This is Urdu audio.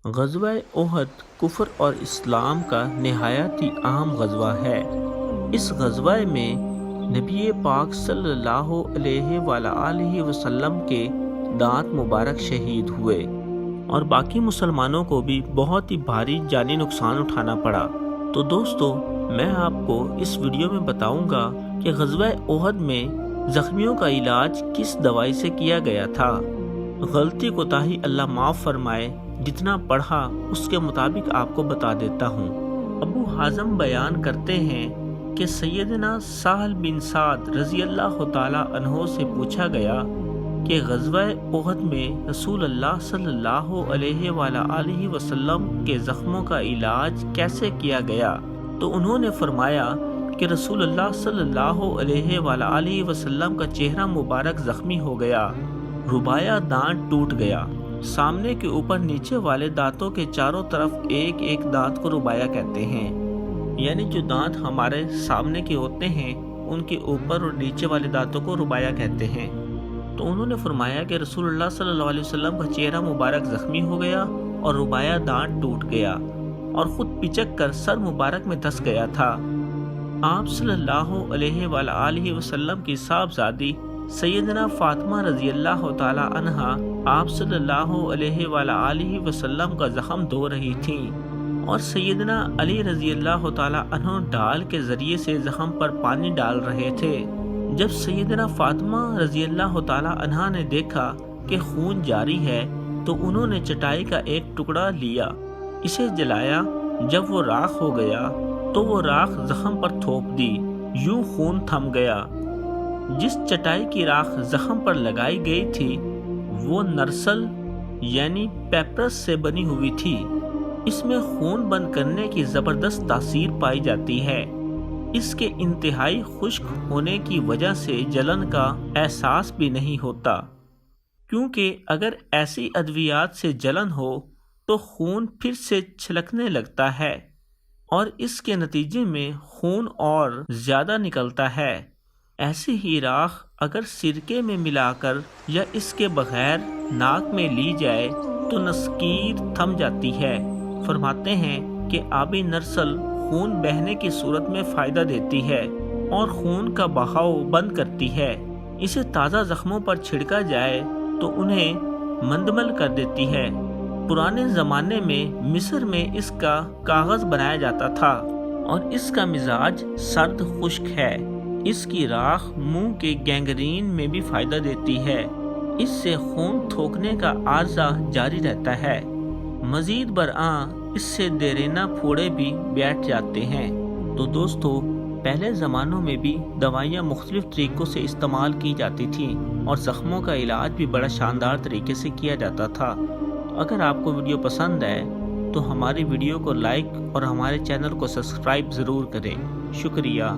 غزوہ احد کفر اور اسلام کا نہایت ہی اہم غزوہ ہے۔ اس غزوہ میں نبی پاک صلی اللہ علیہ وآلہ وسلم کے دانت مبارک شہید ہوئے اور باقی مسلمانوں کو بھی بہت ہی بھاری جانی نقصان اٹھانا پڑا۔ تو دوستو، میں آپ کو اس ویڈیو میں بتاؤں گا کہ غزوہ احد میں زخمیوں کا علاج کس دوائی سے کیا گیا تھا۔ غلطی کوتاہی اللہ معاف فرمائے، جتنا پڑھا اس کے مطابق آپ کو بتا دیتا ہوں۔ ابو حازم بیان کرتے ہیں کہ سیدنا سہل بن سعد رضی اللہ تعالی عنہ سے پوچھا گیا کہ غزوہ احد میں رسول اللہ صلی اللہ علیہ وآلہ وسلم کے زخموں کا علاج کیسے کیا گیا، تو انہوں نے فرمایا کہ رسول اللہ صلی اللہ علیہ وآلہ وسلم کا چہرہ مبارک زخمی ہو گیا، ربایا دانت ٹوٹ گیا۔ سامنے کے اوپر نیچے والے دانتوں کے چاروں طرف ایک ایک دانت کو ربایا کہتے ہیں، یعنی جو دانت ہمارے سامنے کے ہوتے ہیں ان کے اوپر اور نیچے والے دانتوں کو ربایا کہتے ہیں۔ تو انہوں نے فرمایا کہ رسول اللہ صلی اللہ علیہ وسلم کا چہرہ مبارک زخمی ہو گیا اور ربایا دانت ٹوٹ گیا اور خود پچک کر سر مبارک میں دھس گیا تھا۔ آپ صلی اللہ علیہ وآلہ وسلم کی صاحبزادی سیدنا فاطمہ رضی اللہ تعالی عنہا آپ صلی اللہ علیہ وآلہ وسلم کا زخم دھو رہی تھیں اور سیدنا علی رضی اللہ تعالی عنہ ڈال کے ذریعے سے زخم پر پانی ڈال رہے تھے۔ جب سیدنا فاطمہ رضی اللہ تعالی عنہا نے دیکھا کہ خون جاری ہے تو انہوں نے چٹائی کا ایک ٹکڑا لیا، اسے جلایا۔ جب وہ راکھ ہو گیا تو وہ راکھ زخم پر تھوپ دی، یوں خون تھم گیا۔ جس چٹائی کی راکھ زخم پر لگائی گئی تھی وہ نرسل یعنی پیپرس سے بنی ہوئی تھی۔ اس میں خون بند کرنے کی زبردست تاثیر پائی جاتی ہے۔ اس کے انتہائی خشک ہونے کی وجہ سے جلن کا احساس بھی نہیں ہوتا، کیونکہ اگر ایسی ادویات سے جلن ہو تو خون پھر سے چھلکنے لگتا ہے اور اس کے نتیجے میں خون اور زیادہ نکلتا ہے۔ ایسی ہی راکھ اگر سرکے میں ملا کر یا اس کے بغیر ناک میں لی جائے تو نسکیر تھم جاتی ہے۔ فرماتے ہیں کہ آبی نرسل خون بہنے کی صورت میں فائدہ دیتی ہے اور خون کا بہاؤ بند کرتی ہے۔ اسے تازہ زخموں پر چھڑکا جائے تو انہیں مندمل کر دیتی ہے۔ پرانے زمانے میں مصر میں اس کا کاغذ بنایا جاتا تھا اور اس کا مزاج سرد خشک ہے۔ اس کی راکھ منہ کے گینگرین میں بھی فائدہ دیتی ہے، اس سے خون تھوکنے کا عارضہ جاری رہتا ہے۔ مزید برآں اس سے دیرینہ پھوڑے بھی بیٹھ جاتے ہیں۔ تو دوستو، پہلے زمانوں میں بھی دوائیاں مختلف طریقوں سے استعمال کی جاتی تھیں اور زخموں کا علاج بھی بڑا شاندار طریقے سے کیا جاتا تھا۔ اگر آپ کو ویڈیو پسند ہے تو ہماری ویڈیو کو لائک اور ہمارے چینل کو سبسکرائب ضرور کریں۔ شکریہ۔